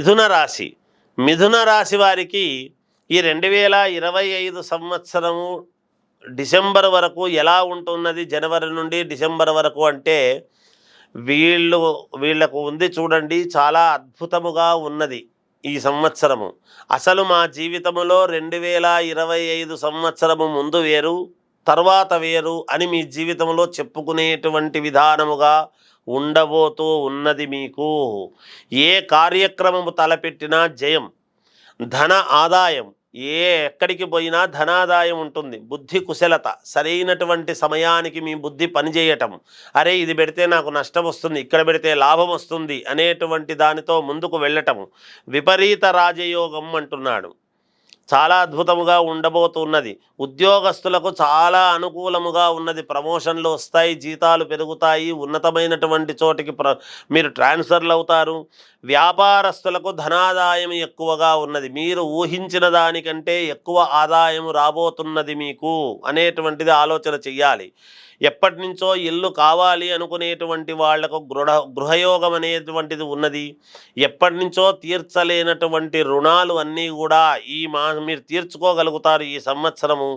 మిథున రాశి. మిథున రాశి వారికి ఈ 2025 సంవత్సరము డిసెంబర్ వరకు ఎలా ఉంటున్నది? జనవరి నుండి డిసెంబర్ వరకు అంటే వీళ్ళకు ఉంది చూడండి, చాలా అద్భుతముగా ఉన్నది ఈ సంవత్సరము. అసలు మా జీవితంలో 2025 సంవత్సరము ముందు వేరు, తర్వాత వేరు అని మీ జీవితంలో చెప్పుకునేటువంటి విధానముగా ఉండబోతూ ఉన్నది. మీకు ఏ కార్యక్రమము తలపెట్టినా జయం, ధన ఆదాయం, ఎక్కడికి పోయినా ధనాదాయం ఉంటుంది. బుద్ధి కుశలత, సరైనటువంటి సమయానికి మీ బుద్ధి పనిచేయటం, అరే ఇది పెడితే నాకు నష్టం వస్తుంది, ఇక్కడ పెడితే లాభం వస్తుంది అనేటువంటి దానితో ముందుకు వెళ్ళటము. విపరీత రాజయోగం అంటున్నాడు. చాలా అద్భుతముగా ఉండబోతున్నది. ఉద్యోగస్తులకు చాలా అనుకూలముగా ఉన్నది. ప్రమోషన్లు వస్తాయి, జీతాలు పెరుగుతాయి, ఉన్నతమైనటువంటి చోటికి మీరు ట్రాన్స్ఫర్లు అవుతారు. వ్యాపారస్తులకు ధనాదాయం ఎక్కువగా ఉన్నది. మీరు ఊహించిన దానికంటే ఎక్కువ ఆదాయం రాబోతున్నది మీకు అనేటువంటిది ఆలోచన చెయ్యాలి. ఎప్పటి నుంచో ఇల్లు కావాలి అనుకునేటువంటి వాళ్లకు గృహయోగం అనేటువంటిది ఉన్నది. ఎప్పటి నుంచో తీర్చలేనటువంటి రుణాలు అన్నీ కూడా మీరు తీర్చుకోగలుగుతారు ఈ సంవత్సరము.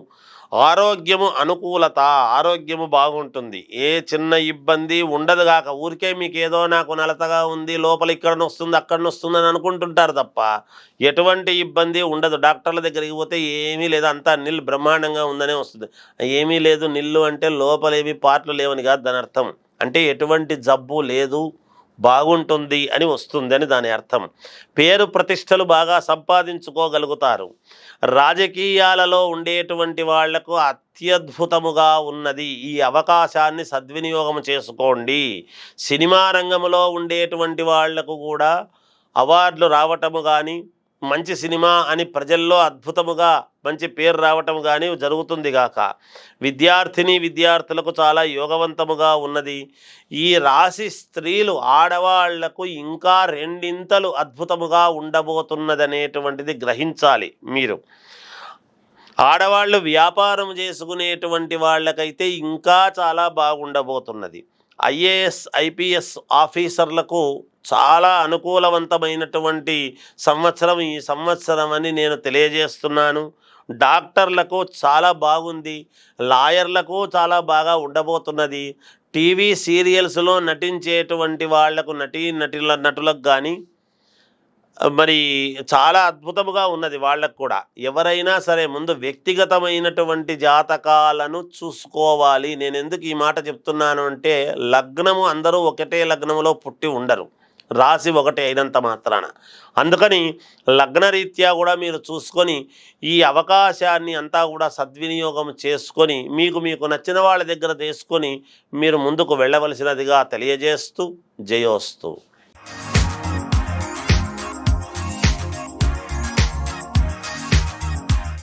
ఆరోగ్యము అనుకూలత, ఆరోగ్యము బాగుంటుంది. ఏ చిన్న ఇబ్బంది ఉండదు కాక ఊరికే మీకు ఏదో నాకు నలతగా ఉంది, లోపల ఇక్కడ వస్తుంది అక్కడ వస్తుంది అని అనుకుంటుంటారు తప్ప ఎటువంటి ఇబ్బంది ఉండదు. డాక్టర్ల దగ్గరికి పోతే ఏమీ లేదు, అంతా నిల్ బ్రహ్మాండంగా ఉందనే వస్తుంది. ఏమీ లేదు, నిల్లు అంటే లోపలేమి పార్ట్లు లేవని కాదు దాని అర్థం. అంటే ఎటువంటి జబ్బు లేదు, బాగుంటుంది అని వస్తుంది అని దాని అర్థం. పేరు ప్రతిష్టలు బాగా సంపాదించుకోగలుగుతారు. రాజకీయాలలో ఉండేటువంటి వాళ్లకు అత్యద్భుతముగా ఉన్నది. ఈ అవకాశాన్ని సద్వినియోగం చేసుకోండి. సినిమా రంగంలో ఉండేటువంటి వాళ్లకు కూడా అవార్డులు రావటము కానీ, మంచి సినిమా అని ప్రజల్లో అద్భుతముగా మంచి పేరు రావటం కానీ జరుగుతుంది గాక. విద్యార్థులకు చాలా యోగవంతముగా ఉన్నది. ఈ రాశి స్త్రీలు ఆడవాళ్లకు ఇంకా రెండింతలు అద్భుతముగా ఉండబోతున్నది అనేటువంటిది గ్రహించాలి మీరు. ఆడవాళ్ళు వ్యాపారం చేసుకునేటువంటి వాళ్ళకైతే ఇంకా చాలా బాగుండబోతున్నది. ఐఏఎస్ ఐపీఎస్ ఆఫీసర్లకు చాలా అనుకూలవంతమైనటువంటి సంవత్సరం ఈ సంవత్సరం అని నేను తెలియజేస్తున్నాను. డాక్టర్లకు చాలా బాగుంది. లాయర్లకు చాలా బాగా ఉండబోతున్నది. టీవీ సీరియల్స్లో నటించేటువంటి వాళ్లకు నటులకు కానీ మరి చాలా అద్భుతముగా ఉన్నది వాళ్ళకు కూడా. ఎవరైనా సరే ముందు వ్యక్తిగతమైనటువంటి జాతకాలను చూసుకోవాలి. నేను ఎందుకు ఈ మాట చెప్తున్నాను అంటే, లగ్నము అందరూ ఒకటే లగ్నములో పుట్టి ఉండరు, రాశి ఒకటే అయినంత మాత్రాన. అందుకని లగ్నరీత్యా కూడా మీరు చూసుకొని ఈ అవకాశాన్ని అంతా కూడా సద్వినియోగం చేసుకొని మీకు నచ్చిన వాళ్ళ దగ్గర తీసుకొని మీరు ముందుకు వెళ్ళవలసినదిగా తెలియజేస్తూ జయోస్తు.